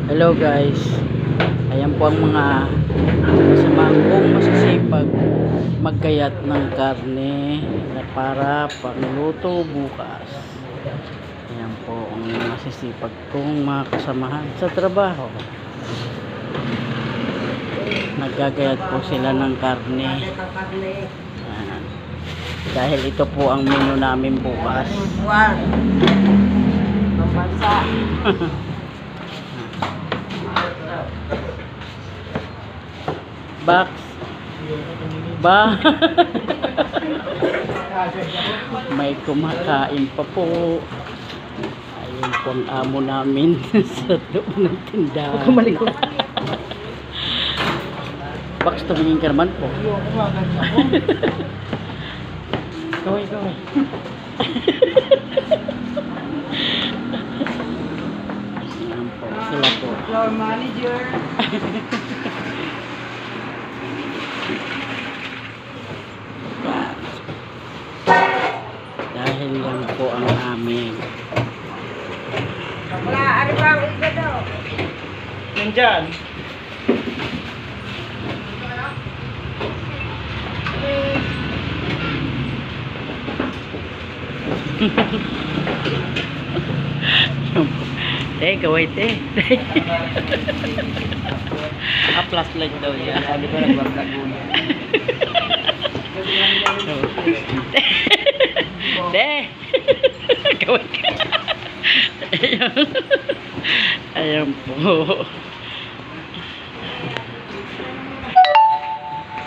Hello guys, ayan po ang mga kasamahan kong masisipag magkayat ng karne na para pangluto bukas. Ayan po ang masisipag kong mga kasamahan sa trabaho. Nagkagayat po sila ng karne. Ayan. Dahil ito po ang menu namin bukas. Box ba? May kumakain pa po. Ayun po ang amo namin sa loob ng tindahan. Box, tumingin ka naman po. Kaway. Ayan po, sila po. Floor manager. Dahil yan po ang amin. Wala, ano ba ang iba daw? Nandyan. Kaway te. Plus light daw yan. Sabi ko nagbablog muna. Te. Kaway ka. Ayan po.